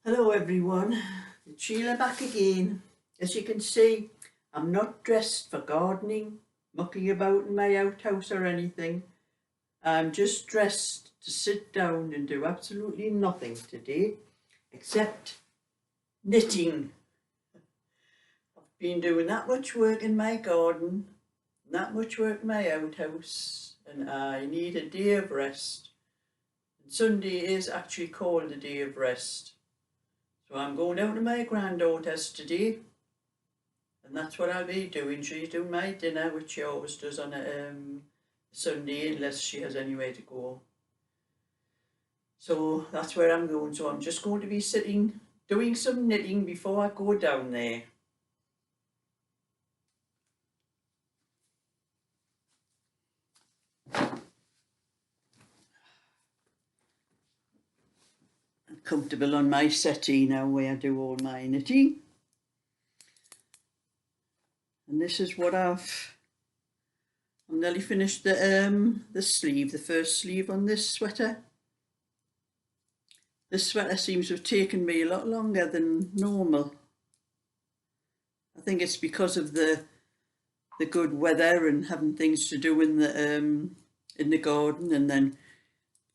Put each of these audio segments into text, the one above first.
Hello everyone, it's Sheila back again. As you can see, I'm not dressed for gardening, mucking about in my outhouse or anything. I'm just dressed to sit down and do absolutely nothing today, except knitting. I've been doing that much work in my garden, that much work in my outhouse, and I need a day of rest. And Sunday is actually called a day of rest. So I'm going down to my granddaughter's today, and that's what I'll be doing. She's doing my dinner, which she always does on a Sunday, unless she has anywhere to go. So that's where I'm going. So I'm just going to be sitting, doing some knitting before I go down there. I'm comfortable on my settee now where I do all my knitting. And this is what I've nearly finished the sleeve, the first sleeve on this sweater. This sweater seems to have taken me a lot longer than normal. I think it's because of the good weather and having things to do in the garden, and then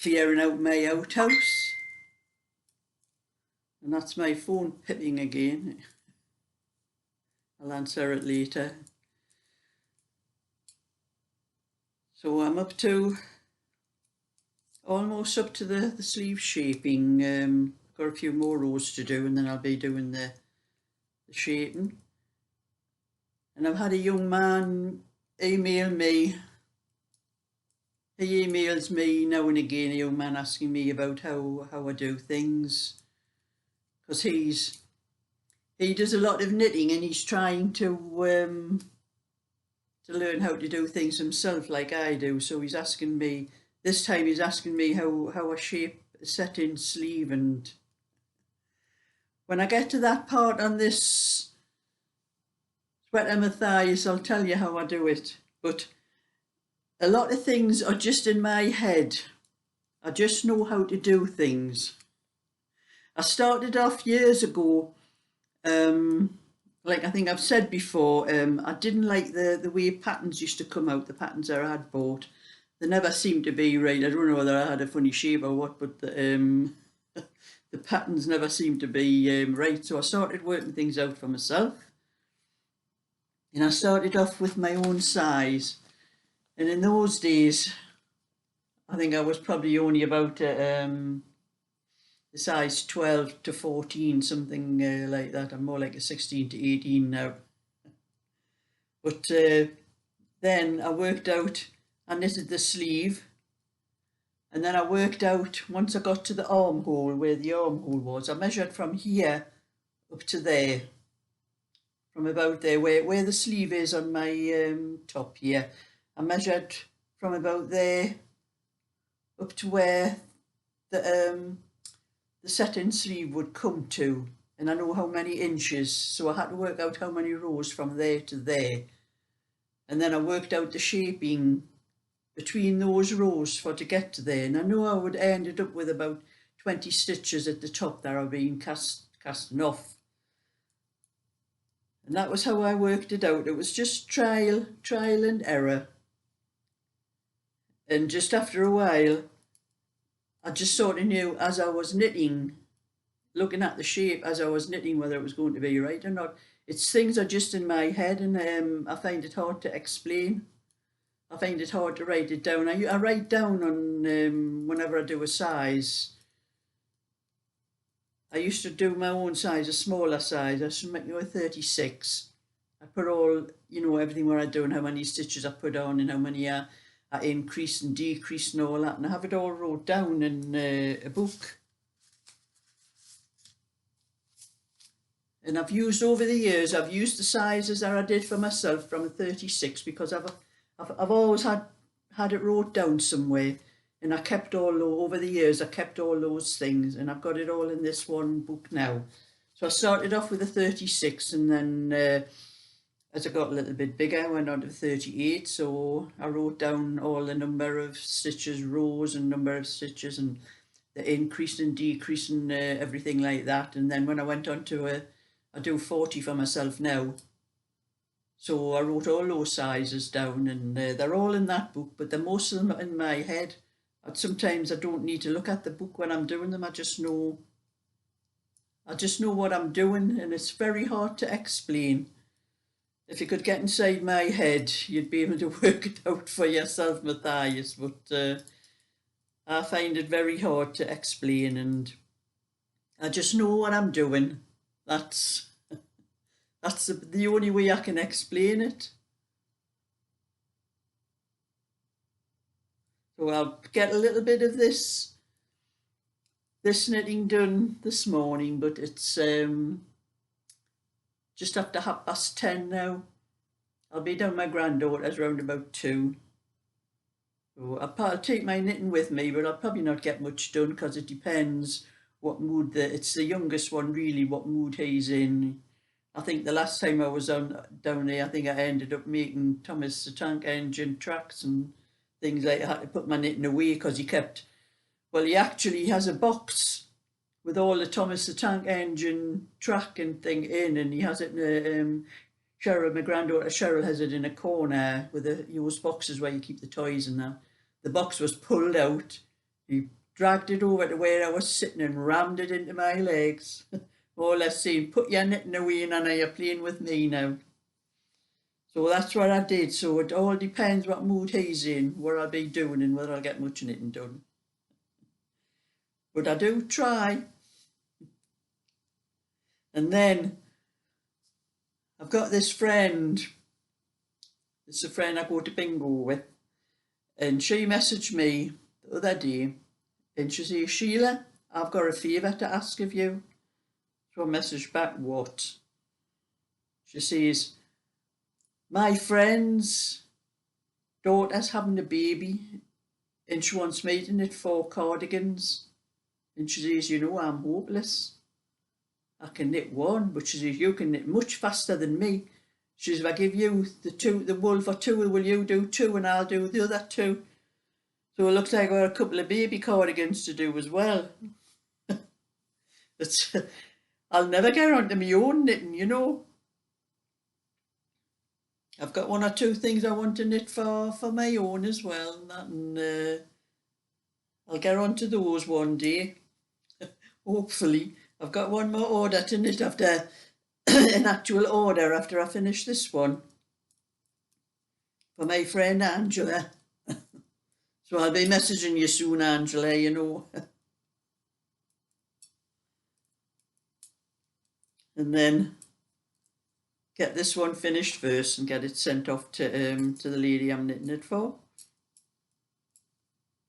clearing out my outhouse. And that's my phone pipping again. I'll answer it later. So I'm up to almost up to the sleeve shaping. Got a few more rows to do, and then I'll be doing the shaping. And I've had a young man email me. He emails me now and again, a young man asking me about how I do things, because he does a lot of knitting and he's trying to learn how to do things himself like I do. So he's asking me, this time he's asking me how I shape a set-in sleeve, and when I get to that part on this sweater Matthias, I'll tell you how I do it. But a lot of things are just in my head. I just know how to do things. I started off years ago, like I think I've said before, I didn't like the way patterns used to come out, the patterns I had bought. They never seemed to be right. I don't know whether I had a funny shape or what, but the patterns never seemed to be right. So I started working things out for myself. And I started off with my own size. And in those days, I think I was probably only about the size 12 to 14, something like that. I'm more like a 16 to 18 now. But then I worked out, I knitted the sleeve, and then I worked out, once I got to the armhole, where the armhole was, I measured from here up to there, from about there, where the sleeve is on my top here. I measured from about there up to where the set-in sleeve would come to, and I know how many inches, so I had to work out how many rows from there to there, and then I worked out the shaping between those rows for to get to there, and I know I would ended up with about 20 stitches at the top that are being casting off. And that was how I worked it out. It was just trial and error. And just after a while, I just sort of knew as I was knitting, looking at the shape as I was knitting, whether it was going to be right or not. It's things are just in my head, and I find it hard to explain. I find it hard to write it down. I write down on whenever I do a size. I used to do my own size, a smaller size. I used to make a 36. I put all, everything where I do and how many stitches I put on and how many I increase and decrease and all that. And I have it all wrote down in a book. And I've used over the years, I've used the sizes that I did for myself from a 36, because I've always had it wrote down somewhere. And I kept over the years, I kept all those things, and I've got it all in this one book now. So I started off with a 36, and then as I got a little bit bigger, I went on to 38. So I wrote down all the number of stitches, rows and number of stitches, and the increase and decrease and everything like that. And then when I went on to I do 40 for myself now. So I wrote all those sizes down, and they're all in that book, but most of them are in my head. Sometimes I don't need to look at the book when I'm doing them. I just know what I'm doing, and it's very hard to explain. If you could get inside my head, you'd be able to work it out for yourself, Matthias, but I find it very hard to explain, and I just know what I'm doing. That's the only way I can explain it. So I'll get a little bit of this knitting done this morning, but it's just after 10:30 now. I'll be down my granddaughter's round about 2. So I'll take my knitting with me, but I'll probably not get much done because it depends what mood it's the youngest one really, what mood he's in. I think the last time I was down there, I think I ended up making Thomas the Tank Engine tracks and things like that. I had to put my knitting away because he actually has a box with all the Thomas the Tank Engine track and thing in, and he has it in Cheryl, my granddaughter Cheryl, has it in a corner with those boxes where you keep the toys and that. The box was pulled out. He dragged it over to where I was sitting and rammed it into my legs. More or less saying, put your knitting away and you're playing with me now. So that's what I did. So it all depends what mood he's in, what I'll be doing and whether I'll get much knitting done. But I do try. And then I've got this friend. It's a friend I go to bingo with. And she messaged me the other day and she says, Sheila, I've got a favour to ask of you. So I messaged back, what? She says, my friend's daughter's having a baby and she wants me to knit 4 cardigans. And she says, you know, I'm hopeless. I can knit 1, but she says, you can knit much faster than me. She says, if I give you the wool for 2, will you do 2 and I'll do the other 2? So it looks like I've got a couple of baby cardigans to do as well. I'll never get onto my own knitting, you know. I've got 1 or 2 things I want to knit for my own as well, and I'll get onto those one day. Hopefully. I've got 1 more order to knit after an actual order after I finish this one for my friend Angela. So I'll be messaging you soon, Angela, you know. And then get this one finished first and get it sent off to the lady I'm knitting it for.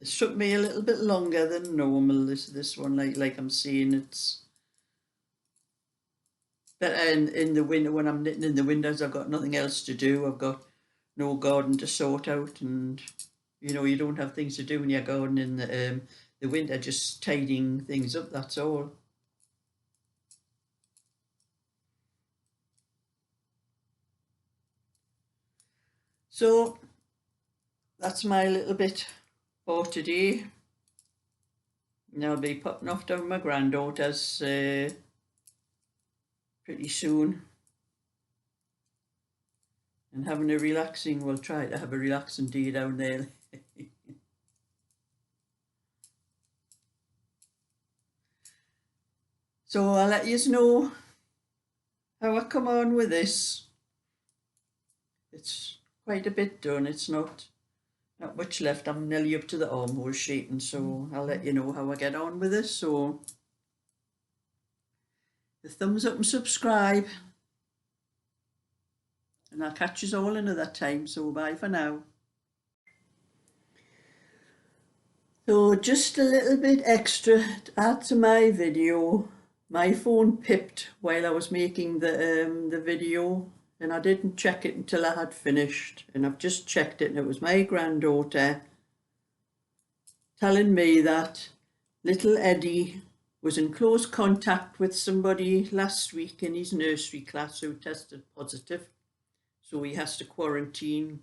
It took me a little bit longer than normal, this one, like I'm saying, it's better in the winter when I'm knitting in the winters. I've got nothing else to do. I've got no garden to sort out, and you know, you don't have things to do in your garden in the winter, just tidying things up, that's all. So that's my little bit for today. And I'll be popping off down my granddaughter's pretty soon and having a relaxing, we'll try to have a relaxing day down there. So I'll let you know how I come on with this. It's quite a bit done. It's not much left. I'm nearly up to the armhole shaping, so I'll let you know how I get on with this. So the thumbs up and subscribe, and I'll catch you all another time. So bye for now. So just a little bit extra to add to my video. My phone pipped while I was making the video, and I didn't check it until I had finished, and I've just checked it, and it was my granddaughter telling me that little Eddie was in close contact with somebody last week in his nursery class who tested positive, so he has to quarantine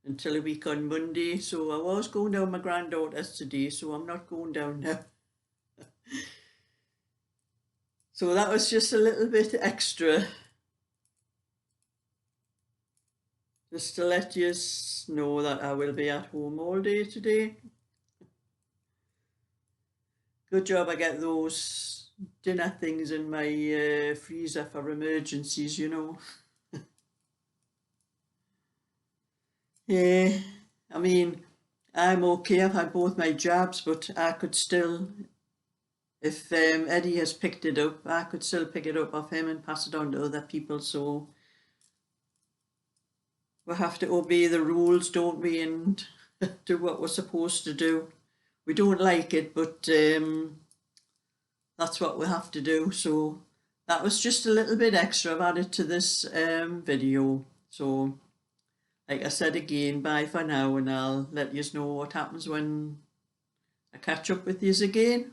until a week on Monday. So I was going down my granddaughter's today, so I'm not going down now. So that was just a little bit extra, just to let you know that I will be at home all day today. Good job I get those dinner things in my freezer for emergencies, you know. Yeah, I mean, I'm okay. I've had both my jabs, but I could still, if Eddie has picked it up, I could still pick it up off him and pass it on to other people. So we have to obey the rules, don't we, and do what we're supposed to do. We don't like it, but that's what we have to do. So that was just a little bit extra. I've added to this video. So like I said again, bye for now, and I'll let you know what happens when I catch up with you again.